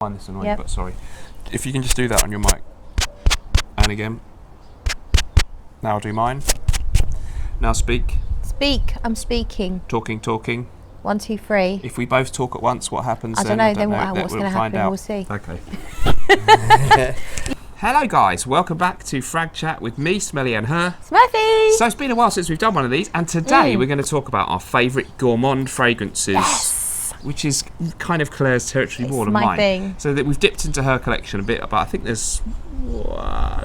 Find this annoying, but sorry. If you can just do that on your mic. And again. Now I'll do mine. Now speak. Speak. I'm speaking. Talking. 1, 2, 3. If we both talk at once, what happens then? I don't know. What's going to happen? We'll see. Okay. Hello guys, welcome back to Frag Chat with me, Smelly, and her. Smelly! So it's been a while since we've done one of these, and today we're going to talk about our favourite Gourmand fragrances. Yes! Which is kind of Claire's territory more than my mine. Thing. So that we've dipped into her collection a bit, but I think there's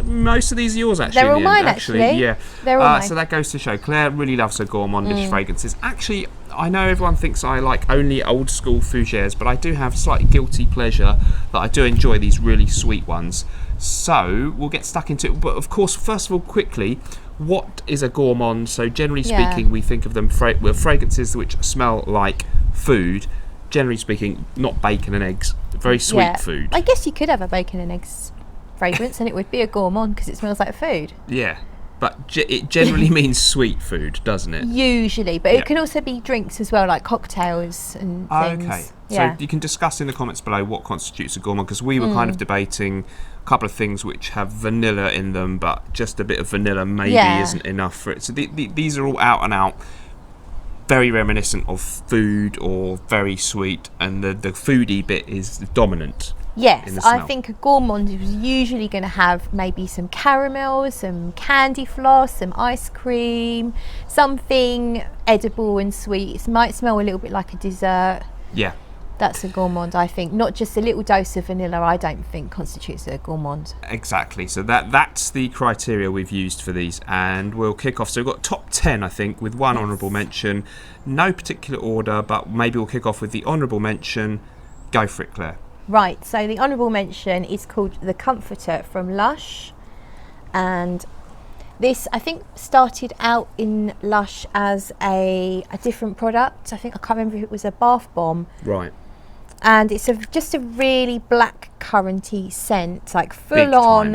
most of these are yours actually. They're all mine actually. Yeah. They're all mine. So that goes to show Claire really loves her gourmandish fragrances. Actually, I know everyone thinks I like only old school fougères, but I do have slightly guilty pleasure that I do enjoy these really sweet ones. So we'll get stuck into it. But of course, first of all, quickly, what is a gourmand? So generally speaking, we think of them with fragrances which smell like food. Generally speaking, not bacon and eggs. Very sweet food. I guess you could have a bacon and eggs fragrance and it would be a gourmand because it smells like food. Yeah, but it generally means sweet food, doesn't it? Usually, but it can also be drinks as well, like cocktails and things. Okay, so you can discuss in the comments below what constitutes a gourmand, because we were kind of debating a couple of things which have vanilla in them, but just a bit of vanilla maybe isn't enough for it. So these are all out and out. Very reminiscent of food or very sweet, and the foodie bit is dominant. Yes, I think a gourmand is usually going to have maybe some caramel, some candy floss, some ice cream, something edible and sweet. It might smell a little bit like a dessert. Yeah. That's a gourmand, I think. Not just a little dose of vanilla, I don't think constitutes a gourmand. Exactly. So that's the criteria we've used for these, and we'll kick off. So we've got top 10, I think, with one honourable mention. No particular order, but maybe we'll kick off with the honourable mention. Go for it, Claire. Right. So the honourable mention is called The Comforter from Lush, and this, I think, started out in Lush as a different product. I can't remember if it was a bath bomb. Right. And it's just a really black curranty scent, like full on.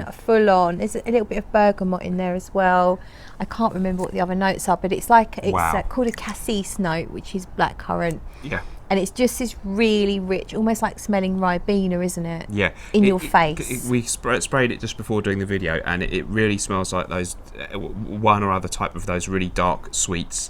There's a little bit of bergamot in there as well. I can't remember what the other notes are, but it's like called a cassis note, which is black currant. Yeah. And it's just this really rich, almost like smelling Ribena, isn't it? Yeah. In your face. We sprayed it just before doing the video, and it really smells like those one or other type of those really dark sweets.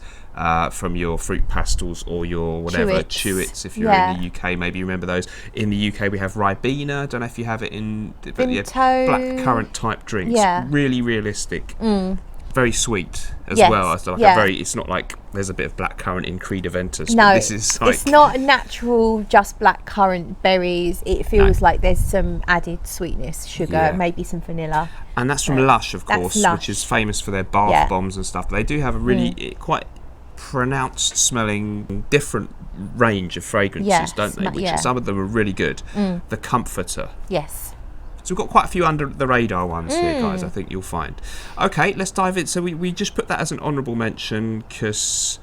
From your fruit pastels or your whatever Chewits, if you're in the UK, maybe you remember those. In the UK we have Ribena. I don't know if you have it in black currant type drinks. Yeah. Really realistic. Very sweet as well. It's not like there's a bit of black currant in Creed Aventus. No, this is like, it's not a natural just black currant berries. It feels like there's some added sweetness, sugar, maybe some vanilla. And that's from Lush, of course, which is famous for their bath bombs and stuff. But they do have a really quite pronounced smelling different range of fragrances, don't they? Some of them are really good. The Comforter. Yes. So we've got quite a few under the radar ones here, guys, I think you'll find. Okay, let's dive in. So we just put that as an honourable mention because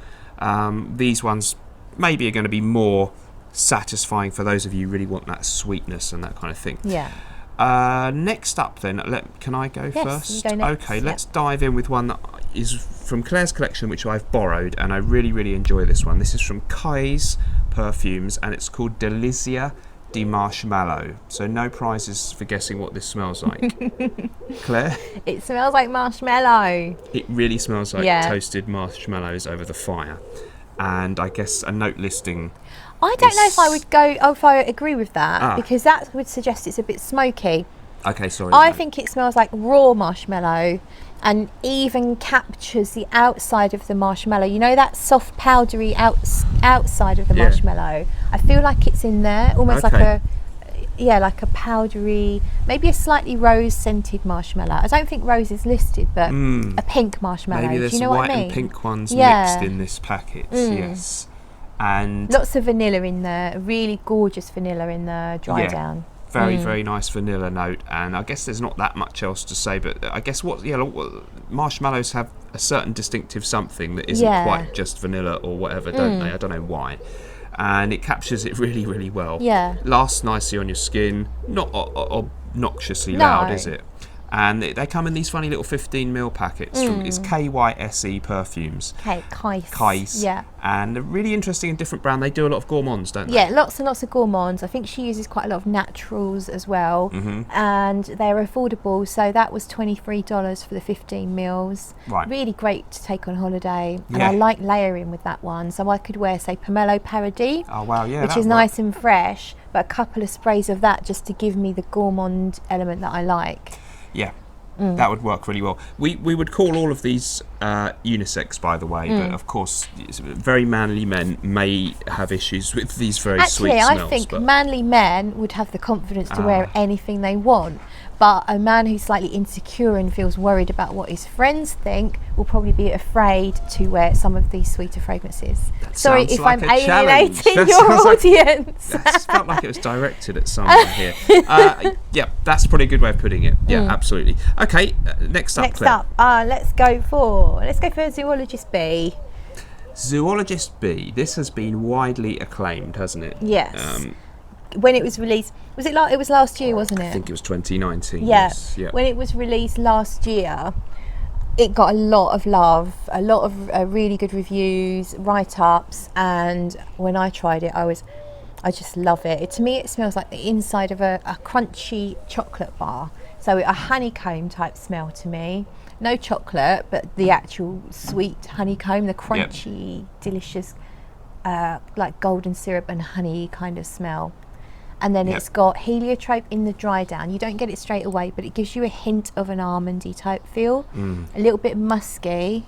these ones maybe are going to be more satisfying for those of you who really want that sweetness and that kind of thing. Yeah. Next up then, can I go first? You go next. Okay, let's dive in with one that is from Claire's collection, which I've borrowed, and I really, really enjoy this one. This is from Kai's Perfumes, and it's called Delizia de Marshmallow. So no prizes for guessing what this smells like. Claire? It smells like marshmallow. It really smells like toasted marshmallows over the fire. And I guess a note listing. I don't know if I would if I agree with that, because that would suggest it's a bit smoky. Okay, sorry. I think it smells like raw marshmallow and even captures the outside of the marshmallow. You know that soft powdery outside of the marshmallow? I feel like it's in there, almost like a powdery, maybe a slightly rose scented marshmallow. I don't think rose is listed, but a pink marshmallow. Maybe there's Do you know white what I mean? and pink ones mixed in this packet. Yes. And lots of vanilla in there, really gorgeous vanilla in the dry down. Very, very nice vanilla note, and I guess there's not that much else to say, but I guess marshmallows have a certain distinctive something that isn't quite just vanilla or whatever, don't they? I don't know why. And it captures it really, really well. Yeah. Lasts nicely on your skin, not obnoxiously loud, is it? And they come in these funny little 15ml packets. It's KYSE perfumes. Kais. Yeah. And a really interesting and different brand. They do a lot of gourmands, don't they? Yeah, lots and lots of gourmands. I think she uses quite a lot of naturals as well. And they're affordable. So that was $23 for the 15 mils. Right. Really great to take on holiday. And I like layering with that one. So I could wear, say, Pomelo Paradis. Oh, wow, yeah. Which is nice and fresh. But a couple of sprays of that just to give me the gourmand element that I like. Yeah, that would work really well. We would call all of these unisex, by the way, but of course, very manly men may have issues with these very sweet smells. Actually, I think manly men would have the confidence to wear anything they want. But a man who's slightly insecure and feels worried about what his friends think will probably be afraid to wear some of these sweeter fragrances. Sorry if I'm alienating your audience. It felt like it was directed at someone here. Yeah, that's probably a good way of putting it. Yeah, absolutely. Okay, next up, Claire. Let's go for Zoologist B. Zoologist B. This has been widely acclaimed, hasn't it? Yes. When it was released, it was last year, wasn't it? I think it was 2019. Yeah. Yes. Yeah. When it was released last year, it got a lot of love, a lot of really good reviews, write-ups, and when I tried it, I just love it. To me, it smells like the inside of a crunchy chocolate bar. So a honeycomb type smell to me. No chocolate, but the actual sweet honeycomb, the crunchy, delicious, like golden syrup and honey kind of smell. And then it's got heliotrope in the dry down. You don't get it straight away, but it gives you a hint of an almondy type feel, a little bit musky,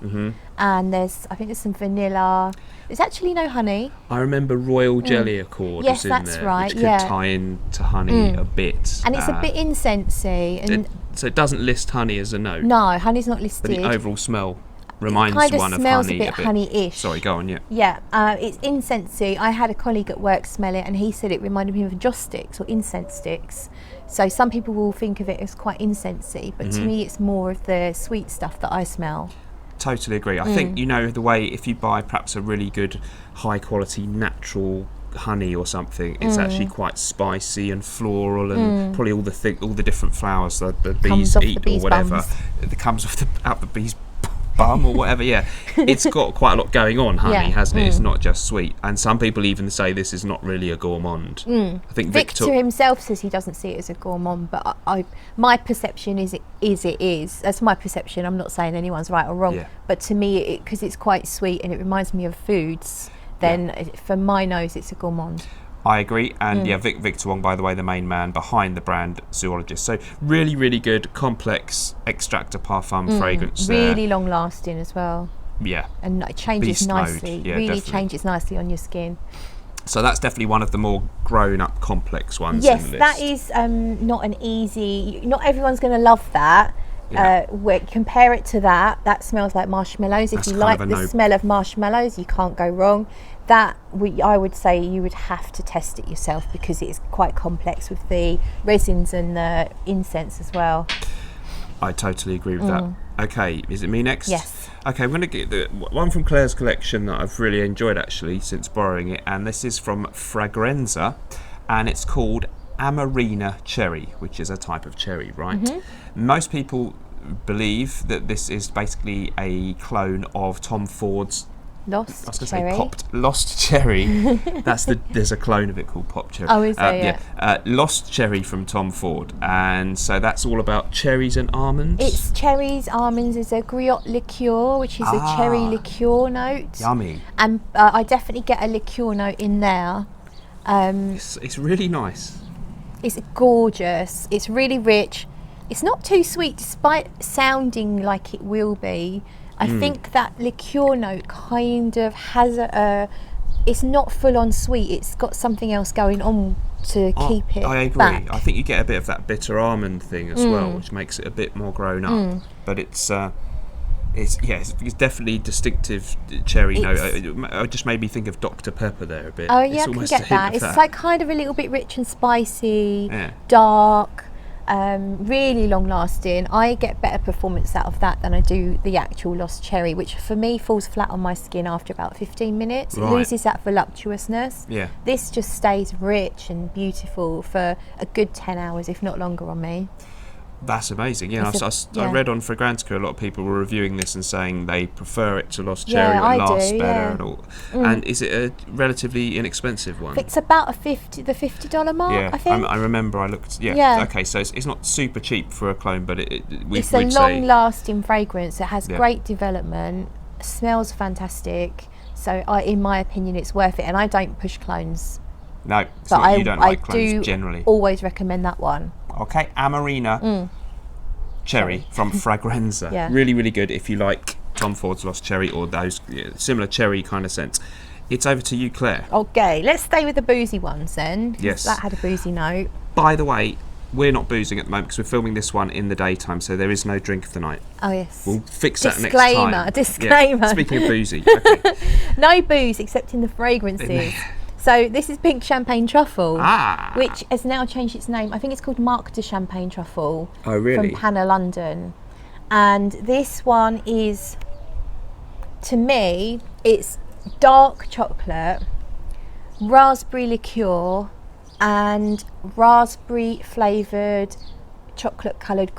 and I think there's some vanilla. There's actually no honey. I remember royal jelly accord was in there, which could tie into honey a bit. And it's a bit incensey. And so it doesn't list honey as a note. No, honey's not listed. But the overall smell reminds one of smells honey. A bit honey-ish. Sorry, go on, Yeah, it's incensey. I had a colleague at work smell it, and he said it reminded him of joss sticks or incense sticks. So some people will think of it as quite incensey, but to me it's more of the sweet stuff that I smell. Totally agree. I think, the way if you buy perhaps a really good high-quality natural honey or something, it's actually quite spicy and floral and probably all the different flowers that the bees eat or whatever. It comes out the bees' bum or whatever. It's got quite a lot going on, honey, hasn't it? It's not just sweet, and some people even say this is not really a gourmand. I think Viktor himself says he doesn't see it as a gourmand, but my perception is it is. That's my perception. I'm not saying anyone's right or wrong, but to me, because it's quite sweet and it reminds me of foods, then for my nose it's a gourmand. I agree, and Viktor Wong, by the way, the main man behind the brand Zoologist. So really, really good, complex extract de parfum fragrance. Really long lasting as well. Yeah. And it changes nicely. Really changes nicely on your skin. So that's definitely one of the more grown-up, complex ones. Yes, in the list. that is not an easy. Not everyone's going to love that. Compare it to that smells like marshmallows. If you like the smell of marshmallows, you can't go wrong. That I would say you would have to test it yourself because it's quite complex with the resins and the incense as well. I totally agree with that. Okay, is it me next? Yes. Okay, I'm going to get the one from Claire's collection that I've really enjoyed actually since borrowing it, and this is from Fragranza, and it's called Amarena Cherry, which is a type of cherry, right? Most people believe that this is basically a clone of Tom Ford's Lost Cherry. There's a clone of it called Pop Cherry. Oh, is there? Lost Cherry from Tom Ford, and so that's all about cherries and almonds. It's cherries, almonds. There's a griotte liqueur, which is a cherry liqueur note. Yummy. And I definitely get a liqueur note in there. It's really nice. It's gorgeous. It's really rich. It's not too sweet, despite sounding like it will be. I think that liqueur note kind of has it's not full on sweet, it's got something else going on to keep it I agree. back. I think you get a bit of that bitter almond thing as well, which makes it a bit more grown up. But it's definitely distinctive cherry note. It just made me think of Dr. Pepper there a bit. Oh yeah, I can get that. It's like kind of a little bit rich and spicy, dark. Really long lasting. I get better performance out of that than I do the actual Lost Cherry, which for me falls flat on my skin after about 15 minutes. It loses that voluptuousness. This just stays rich and beautiful for a good 10 hours, if not longer, on me. That's amazing. Yeah, I read on Fragrantica a lot of people were reviewing this and saying they prefer it to Lost Cherry, or lasts better, and all. And is it a relatively inexpensive one? It's about the $50 mark, I think. I remember I looked. Yeah. Okay, so it's not super cheap for a clone, but it's a long-lasting fragrance. It has great development, smells fantastic. So in my opinion, it's worth it. And I don't push clones. No, but you don't like clones generally. Always recommend that one. Okay, Amarena Cherry from Fragranza. Really, really good if you like Tom Ford's Lost Cherry or those similar cherry kind of scents. It's over to you, Claire. Okay, let's stay with the boozy ones then. Yes. That had a boozy note. By the way, we're not boozing at the moment because we're filming this one in the daytime, so there is no drink of the night. Oh, yes. We'll fix that next time. Disclaimer. Yeah. Speaking of boozy. Okay. No booze except in the fragrances. So this is Pink Champagne Truffle, which has now changed its name. I think it's called Marc de Champagne Truffle. Oh, really? From Panna London. And this one is, to me, it's dark chocolate, raspberry liqueur, and raspberry flavoured chocolate covered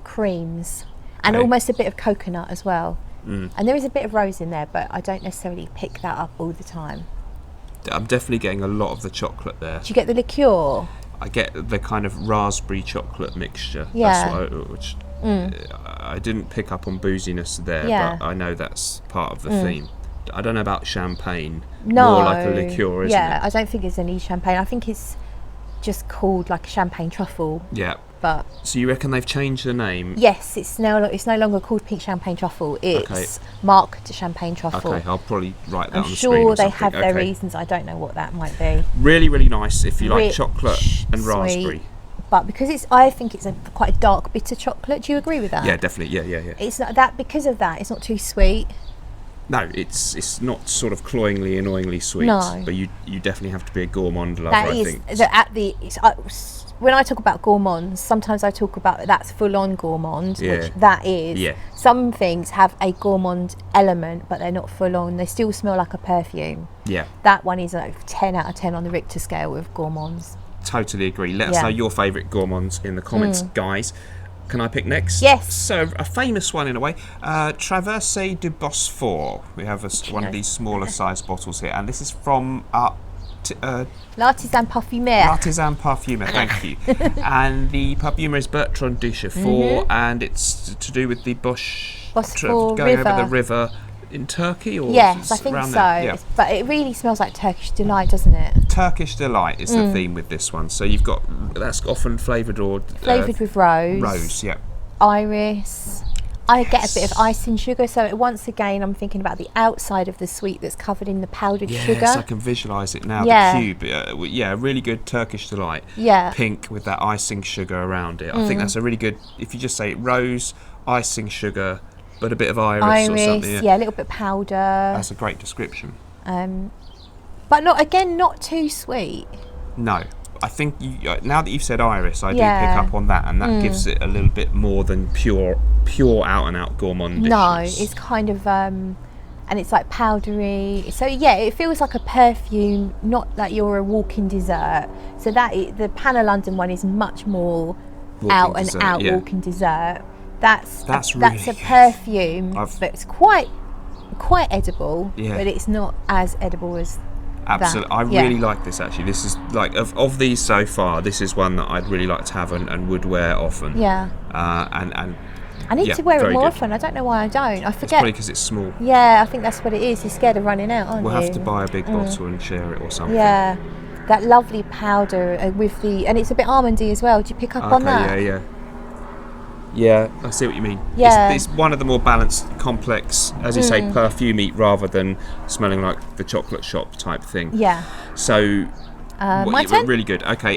creams, and almost a bit of coconut as well. And there is a bit of rose in there, but I don't necessarily pick that up all the time. I'm definitely getting a lot of the chocolate there. Do you get the liqueur? I get the kind of raspberry chocolate mixture. Yeah. That's what I didn't pick up on booziness there, but I know that's part of the theme. I don't know about champagne. No. More like a liqueur, isn't it? Yeah, I don't think it's any champagne. I think it's just called like a champagne truffle. Yeah. But so you reckon they've changed the name? Yes, it's no longer called Pink Champagne Truffle. It's Marc de Champagne Truffle. Okay, I'll probably write that on the screen. I'm sure they have their reasons. I don't know what that might be. Really, really nice if you like chocolate and raspberry. But because I think it's quite a dark, bitter chocolate. Do you agree with that? Yeah, definitely. Yeah. It's not that because of that. It's not too sweet. No, it's not sort of cloyingly, annoyingly sweet. No. But you definitely have to be a gourmand lover. I think. When I talk about gourmands, sometimes I talk about that's full-on gourmand, which that is. Yeah. Some things have a gourmand element, but they're not full-on. They still smell like a perfume. Yeah. That one is a 10 out of 10 on the Richter scale with gourmands. Totally agree. Let us know your favourite gourmands in the comments, guys. Can I pick next? Yes. So, a famous one in a way, Traversée du Bosphore. We have one of these smaller size bottles here, and this is from... L'Artisan Parfumeur. L'Artisan Parfumeur, thank you. And the perfumer is Bertrand Duchefort, and it's to do with the Bosphore going river. over the river in Turkey, or yes, I think so. Yeah. But it really smells like Turkish delight, doesn't it? Turkish delight is the theme with this one. So you've got that's often flavoured with rose. Rose, yeah. Iris. I get a bit of icing sugar, so once again I'm thinking about the outside of the sweet that's covered in the powdered sugar. Yes, I can visualise it now, the cube. Really good Turkish delight. Yeah. Pink with that icing sugar around it. I think that's a really good, if you just say rose, icing sugar, but a bit of iris or something. Yeah, a little bit of powder. That's a great description. But not too sweet. No. I think now that you've said iris, I do pick up on that, and that gives it a little bit more than pure out and out gourmandishness. No, it's kind of and it's like powdery. So yeah, it feels like a perfume, not like you're a walking dessert. So the Panna London one is much more walking dessert. That's a perfume, but it's quite edible. Yeah. But it's not as edible as. Absolutely, I really like this actually. This is like of these so far, this is one that I'd really like to have and would wear often. Yeah. And I need to wear it more often. I don't know why I don't. I forget. It's probably because it's small. Yeah, I think that's what it is. You're scared of running out, aren't you? We'll have to buy a big bottle and share it or something. Yeah, that lovely powder and it's a bit almondy as well. Do you pick up on that? Yeah, I see what you mean. Yeah. It's one of the more balanced, complex, as you say, perfumey rather than smelling like the chocolate shop type thing. Yeah. So, my turn? Really good. Okay,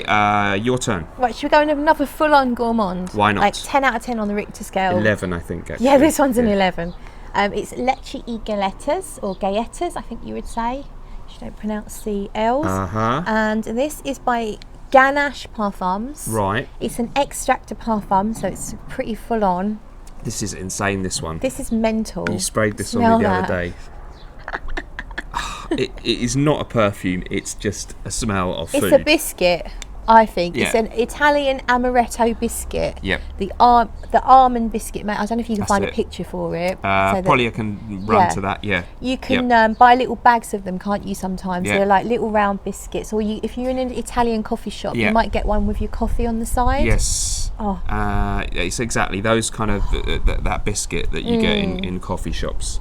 your turn. Right, should we go in another full-on gourmand? Why not? Like 10 out of 10 on the Richter scale. 11, I think, actually. Yeah, this one's an 11. It's Leche y Galetas, or Gayetas, I think you would say. You don't pronounce the L's. And this is by Ganache Parfums. Right. It's an extract de parfum, so it's pretty full on. This is insane, this one. This is mental. You sprayed this on me the other day. It is not a perfume, it's just a smell of food. It's a biscuit. I think it's an Italian amaretto biscuit. Yep. The almond biscuit, mate. I don't know if you can find a picture for it. Probably I can run to that. Yeah. You can buy little bags of them, can't you? Sometimes Yep. they're like little round biscuits. Or if you're in an Italian coffee shop, you might get one with your coffee on the side. Yes. Oh. It's exactly those kind of that biscuit that you get in coffee shops.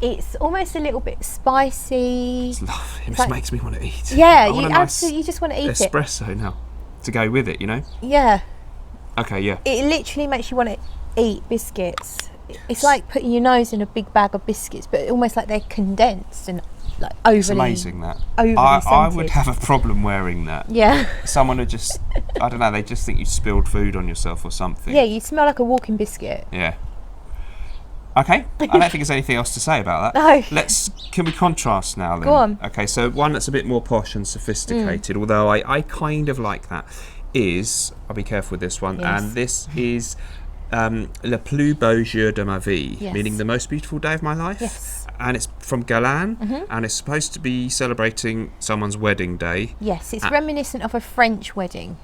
It's almost a little bit spicy. It's lovely. It just makes me want to eat. Yeah, you just want to eat espresso now to go with it, you know? Yeah. Okay, yeah. It literally makes you want to eat biscuits. It's like putting your nose in a big bag of biscuits, but almost like they're condensed and like overly. It's amazing that. I would have a problem wearing that. Yeah. Someone would just, I don't know, they just think you spilled food on yourself or something. Yeah, you smell like a walking biscuit. Yeah. Okay, I don't think there's anything else to say about that. No. Can we contrast now then? Go on. Okay, so one that's a bit more posh and sophisticated, although I kind of like that, is, I'll be careful with this one, and this is Le plus beau jour de ma vie, meaning the most beautiful day of my life. Yes. And it's from Gourmand, and it's supposed to be celebrating someone's wedding day. Yes, it's reminiscent of a French wedding.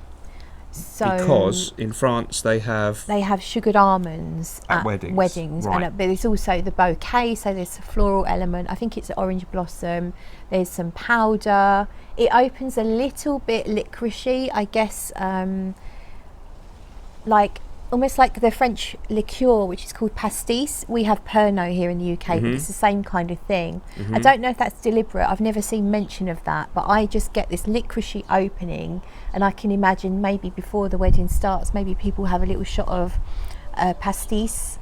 So because in France they have sugared almonds at weddings, right. But there's also the bouquet, so there's a floral element. I think it's orange blossom. There's some powder. It opens a little bit licoricey, I guess, like almost like the French liqueur, which is called pastis. We have Pernod here in the UK, but it's the same kind of thing. I don't know if that's deliberate. I've never seen mention of that, but I just get this licoricey opening, and I can imagine maybe before the wedding starts, maybe people have a little shot of pastis,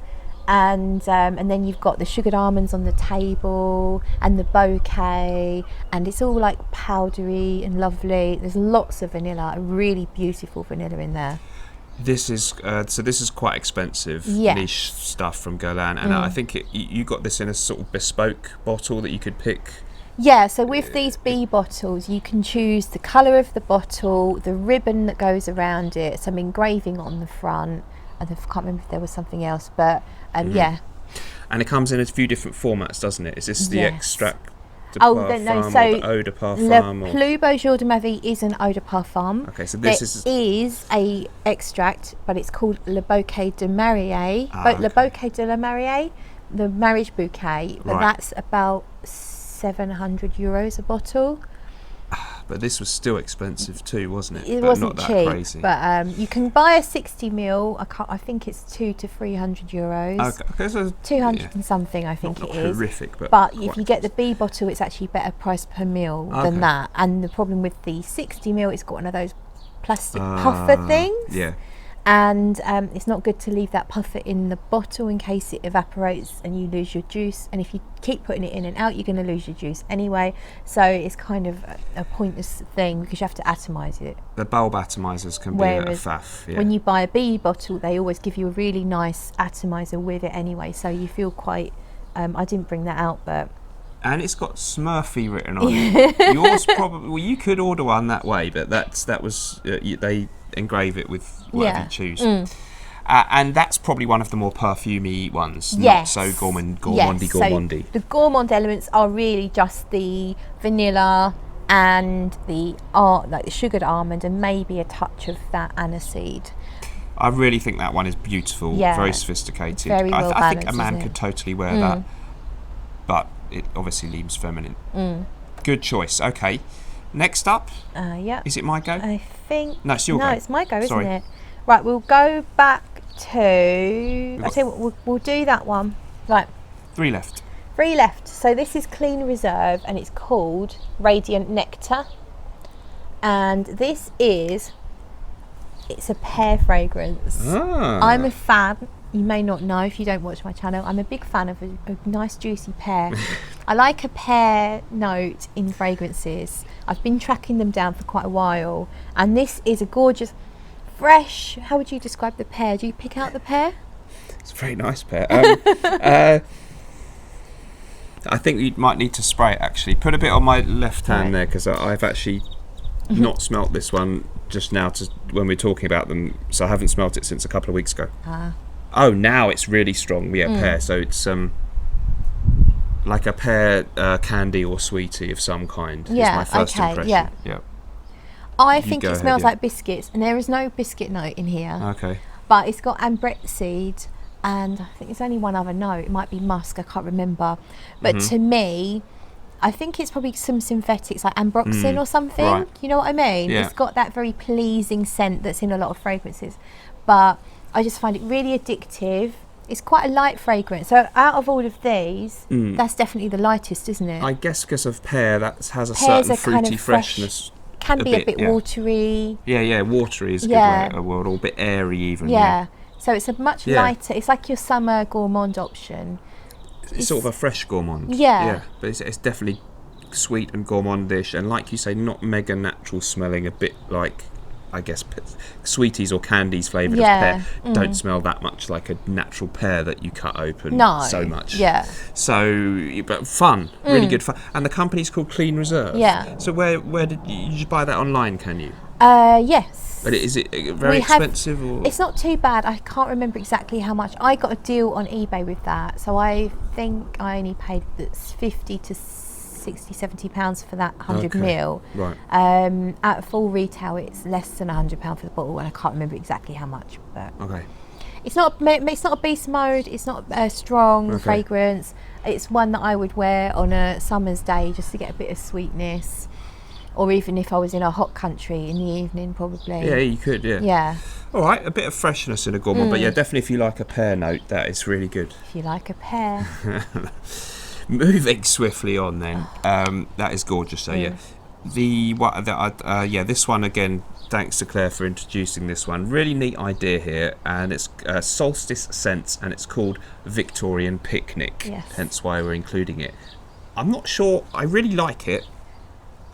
and then you've got the sugared almonds on the table and the bouquet, and it's all like powdery and lovely. There's lots of vanilla, a really beautiful vanilla in there. This is quite expensive niche stuff from Gourmand, and I think you got this in a sort of bespoke bottle that you could pick. Yeah, so with these bee bottles, you can choose the colour of the bottle, the ribbon that goes around it, some engraving on the front. I can't remember if there was something else, but yeah. And it comes in a few different formats, doesn't it? Is this the extract? So the eau de parfum, Le plus beau jour de ma vie is an eau de parfum. Okay, so this is a extract, but it's called Le Bouquet de Mariée. Le Bouquet de la Mariée, the marriage bouquet, but that's about €700 a bottle. But this was still expensive too, wasn't it? It wasn't not cheap, that crazy. but you can buy a 60ml. I think it's €200 to €300. Okay, so 200 and something, I think not it is. Horrific, but if you get the bee bottle, it's actually better price per mil than that. And the problem with the 60ml, it's got one of those plastic puffer things. Yeah. And it's not good to leave that puffer in the bottle in case it evaporates and you lose your juice. And if you keep putting it in and out, you're going to lose your juice anyway. So it's kind of a pointless thing because you have to atomise it. The bulb atomizers can be a faff. Yeah. When you buy a bee bottle, they always give you a really nice atomizer with it anyway. So you feel quite... I didn't bring that out, but... And it's got Smurfy written on it. Yours probably... Well, you could order one that way, but that was... they engrave it with whatever you choose. And that's probably one of the more perfumey ones, not so gourmandy. So the gourmand elements are really just the vanilla and the sugared almond and maybe a touch of that aniseed. I really think that one is beautiful, very sophisticated. Very well I think a man could totally wear that, but it obviously leaves feminine. Good choice. Okay. Next up, is it my go? I think... No, it's your go. No, it's my go, isn't it? Right, we'll go back to... I'll tell you what, we'll do that one. Right. 3 left. 3 left. So this is Clean Reserve and it's called Radiant Nectar. And this is... It's a pear fragrance. I'm a fan. You may not know if you don't watch my channel. I'm a big fan of a nice juicy pear. I like a pear note in fragrances. I've been tracking them down for quite a while. And this is a gorgeous, fresh... How would you describe the pear? Do you pick out the pear? It's a very nice pear. I think you might need to spray it actually. Put a bit on my left hand there because I've actually not smelt this one just now when we're talking about them. So I haven't smelt it since a couple of weeks ago. Oh, now it's really strong. Pear. So it's like a pear candy or sweetie of some kind. Is my first impression. Yeah. I think it smells like biscuits, and there is no biscuit note in here. Okay. But it's got ambrette seed, and I think there's only one other note. It might be musk, I can't remember. But to me, I think it's probably some synthetics like ambroxan or something. Right. You know what I mean? Yeah. It's got that very pleasing scent that's in a lot of fragrances. But I just find it really addictive. It's quite a light fragrance. So out of all of these, that's definitely the lightest, isn't it? I guess because of pear, that has a Pears certain fruity kind of freshness. Can be a bit watery. Yeah, watery is a good word, or a bit airy even. Yeah. So it's a much lighter, it's like your summer gourmand option. It's sort of a fresh gourmand. Yeah. But it's definitely sweet and gourmandish, and like you say, not mega natural smelling, a bit like, I guess, sweeties or candies flavoured as pear. Don't smell that much like a natural pear that you cut open so much. Yeah. So, but fun, really good fun. And the company's called Clean Reserve. Yeah. So where did you just buy that online, can you? Yes. But is it very expensive? Or? It's not too bad. I can't remember exactly how much. I got a deal on eBay with that. So I think I only paid 50 to 60, 70 pounds for that 100 ml. Right. At full retail, it's less than £100 for the bottle, and I can't remember exactly how much. But it's not a beast mode. It's not a strong fragrance. It's one that I would wear on a summer's day just to get a bit of sweetness, or even if I was in a hot country in the evening, probably. Yeah, you could. Yeah. All right, a bit of freshness in a gourmand, but yeah, definitely if you like a pear note, that is really good. If you like a pear. Moving swiftly on, then, that is gorgeous. So this one again. Thanks to Claire for introducing this one. Really neat idea here, and it's solstice scents, and it's called Victorian Picnic. Yes. Hence why we're including it. I'm not sure. I really like it.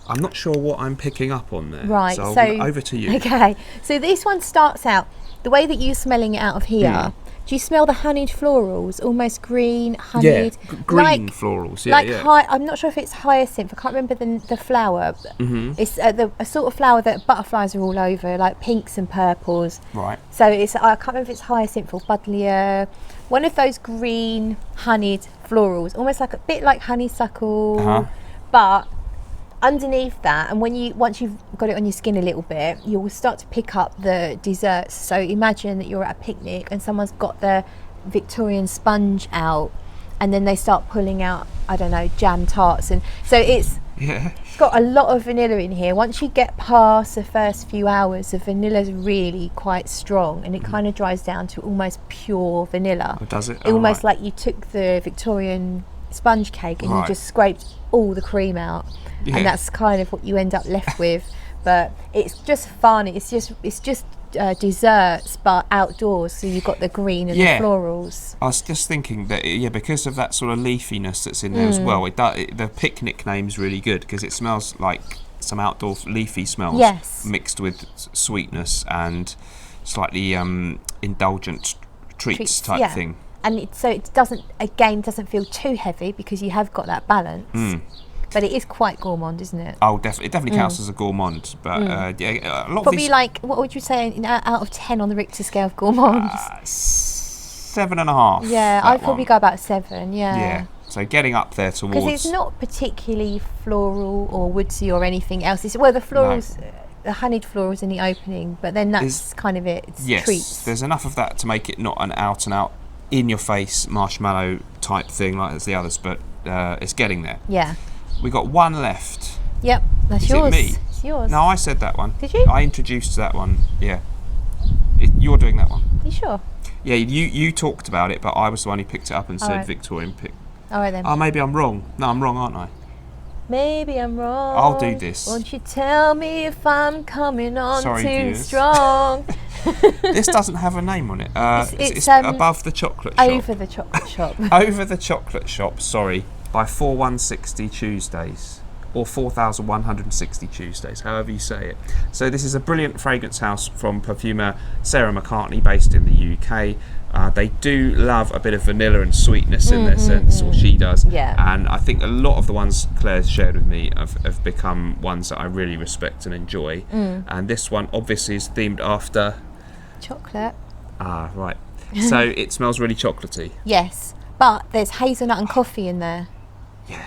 I'm not sure what I'm picking up on there. Right. So, over to you. Okay. So this one starts out the way that you're smelling it out of here. Do you smell the honeyed florals? Almost green, honeyed. Yeah, green florals. Yeah, I'm not sure if it's hyacinth. I can't remember the flower. It's a sort of flower that butterflies are all over, like pinks and purples. Right. So I can't remember if it's hyacinth or buddleia. One of those green honeyed florals, almost like a bit like honeysuckle, but underneath that, and once you've got it on your skin a little bit, you'll start to pick up the desserts. So imagine that you're at a picnic and someone's got the Victorian sponge out, and then they start pulling out, I don't know, jam tarts, and so it's got a lot of vanilla in here. Once you get past the first few hours, the vanilla's really quite strong, and it kind of dries down to almost pure vanilla. Oh, does it? Almost like you took the Victorian sponge cake and you just scraped all the cream out. And that's kind of what you end up left with. But it's just fun. It's just desserts, but outdoors. So you've got the green and the florals. I was just thinking that because of that sort of leafiness that's in there as well. The picnic name's really good because it smells like some outdoor leafy smells mixed with sweetness and slightly indulgent treats type thing. And so it doesn't feel too heavy because you have got that balance. But it is quite gourmand, isn't it? Oh, definitely. It definitely counts as a gourmand. But a lot probably of these... like, what would you say out of 10 on the Richter scale of gourmands? 7.5. Yeah, I'd probably go about 7. Yeah. So getting up there towards... Because it's not particularly floral or woodsy or anything else. The florals, the honeyed florals in the opening, but then that's kind of it. It's treats. There's enough of that to make it not an out and out, in your face marshmallow type thing like as the others, but it's getting there. Yeah. We got one left. Yep, that's Is yours. it me? It's yours. No, I said that one. Did you? I introduced that one. Yeah. You're doing that one. You sure? Yeah, you talked about it, but I was the one who picked it up and said Victorian pick. All right then. Oh, maybe I'm wrong. No, I'm wrong, aren't I? Maybe I'm wrong. I'll do this. Won't you tell me if I'm coming on too viewers. strong? This doesn't have a name on it. It's above the chocolate shop. Over the chocolate shop. Over the chocolate shop, sorry. By 4160 Tuesdays, or 4160 Tuesdays, however you say it. So this is a brilliant fragrance house from perfumer Sarah McCartney, based in the UK. They do love a bit of vanilla and sweetness in their scents, or she does. Yeah. And I think a lot of the ones Claire's shared with me have become ones that I really respect and enjoy. And this one obviously is themed after... chocolate. Ah, right. So it smells really chocolatey. Yes, but there's hazelnut and coffee in there. Yeah.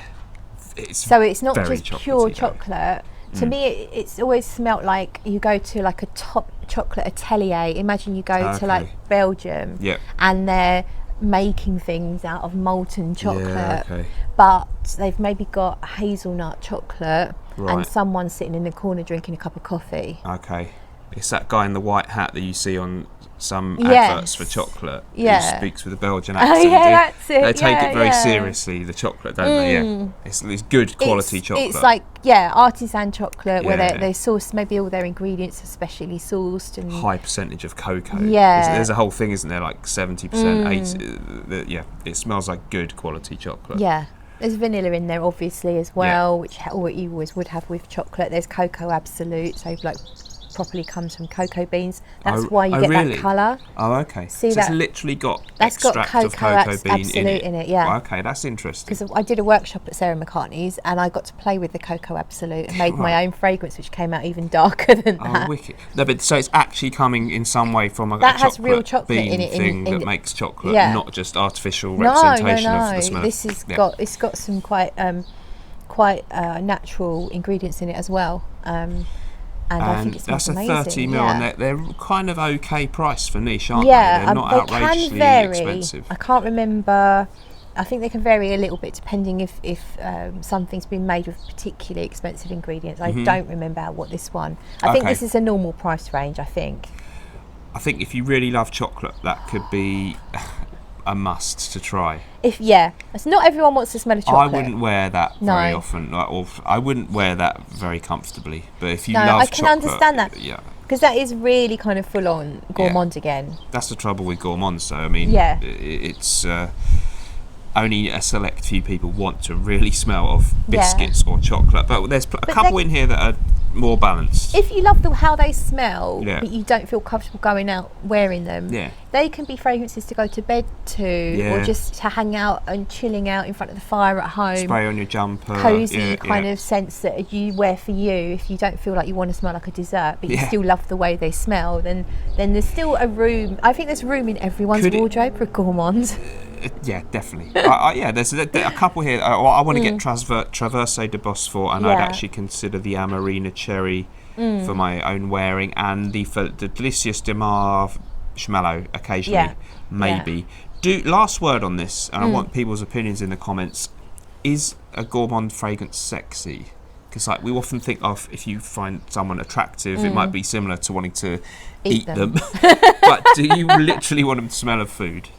So it's not just chocolatey, pure chocolate. To me, it's always smelt like you go to like a top chocolate atelier. Imagine you go to like Belgium, and they're making things out of molten chocolate, but they've maybe got hazelnut chocolate, and someone's sitting in the corner drinking a cup of coffee. Okay, it's that guy in the white hat that you see on some adverts for chocolate who speaks with a Belgian accent. That's it. They take it very seriously, the chocolate, don't they? Yeah, it's good quality chocolate. It's like artisan chocolate where they source maybe all their ingredients are specially sourced and high percentage of cocoa. There's a whole thing, isn't there? Like 70%, 80%. It smells like good quality chocolate. Yeah. There's vanilla in there, obviously, as well, which you always would have with chocolate. There's cocoa absolute, so like properly comes from cocoa beans. That's why you get that colour. Oh, okay. See so that? It's literally got That's got extract of cocoa bean absolute in it. Yeah. Oh, okay, that's interesting. Because I did a workshop at Sarah McCartney's and I got to play with the cocoa absolute and made my own fragrance, which came out even darker than that. Oh, wicked! No, but so it's actually coming in some way from a that has chocolate real chocolate bean in it, thing that makes chocolate, not just artificial no, representation of the smell. This has got some quite natural ingredients in it as well. And I think it's that's amazing. A 30 ml, and they're kind of okay price for niche, aren't they? They're not they outrageously can vary. expensive. I can't remember. I think they can vary a little bit depending if something's been made with particularly expensive ingredients. I don't remember what this one. I think this is a normal price range. I think if you really love chocolate, that could be a must to try. It's not everyone wants to smell of chocolate. I wouldn't wear that very often, or I wouldn't wear that very comfortably. But if you love chocolate, I can understand that. Yeah, because that is really kind of full on gourmand again. That's the trouble with gourmands, though. I mean, it's only a select few people want to really smell of biscuits or chocolate. But there's a couple in here that are more balanced. If you love how they smell, but you don't feel comfortable going out wearing them, they can be fragrances to go to bed to, or just to hang out and chilling out in front of the fire at home. Spray on your jumper. Cozy kind of sense that you wear for you. If you don't feel like you want to smell like a dessert, but you still love the way they smell, then there's still a room. I think there's room in everyone's wardrobe for gourmands. Yeah, definitely. There's a couple here. I want to get Traverse de Bosphore, and I'd actually consider the Amarina Cherry for my own wearing, and the Delicious de Marshmallow occasionally, maybe. Last word on this, and I want people's opinions in the comments. Is a gourmand fragrance sexy? Because we often think of, if you find someone attractive, it might be similar to wanting to eat them. But do you literally want them to smell of food?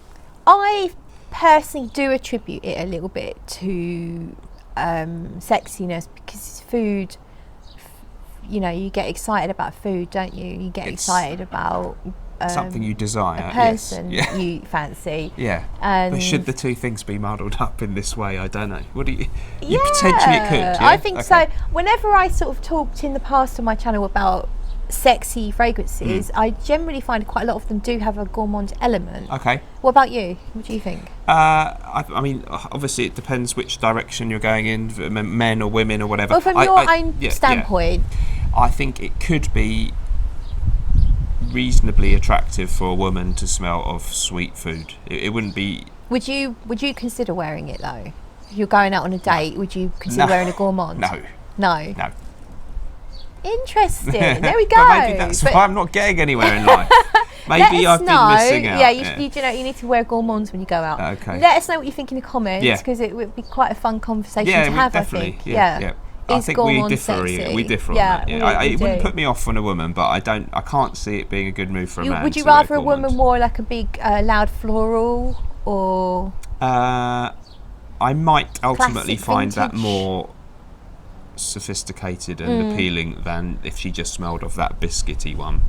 I personally do attribute it a little bit to sexiness, because food, you get excited about food, don't you? You get excited about something you desire, a person you fancy. But should the two things be muddled up in this way? I don't know. What do you potentially it could. I think so. Whenever I sort of talked in the past on my channel about sexy fragrances, I generally find quite a lot of them do have a gourmand element. Okay. What about you? What do you think? I mean, obviously it depends which direction you're going in, men or women or whatever. Well, from your own standpoint, I think it could be reasonably attractive for a woman to smell of sweet food. It wouldn't be. Would you consider wearing it though? If you're going out on a date, would you consider wearing a gourmand? No. Interesting. There we go. But maybe that's why I'm not getting anywhere in life. Maybe I've been missing out. You need to wear gourmands when you go out. Okay. Let us know what you think in the comments, because it would be quite a fun conversation to have. Definitely. I think. I think we differ on that. It wouldn't put me off on a woman, but I can't see it being a good move for a man. Would you rather a woman wore like a big loud floral, or I might ultimately find that more sophisticated and appealing than if she just smelled of that biscuity one.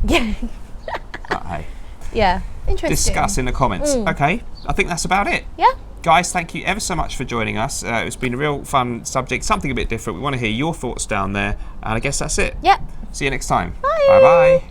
But hey, interesting. Discuss in the comments. Okay, I think that's about it. Guys, thank you ever so much for joining us. It's been a real fun subject, something a bit different. We want to hear your thoughts down there, and I guess that's it. Yep. See you next time. Bye. Bye bye.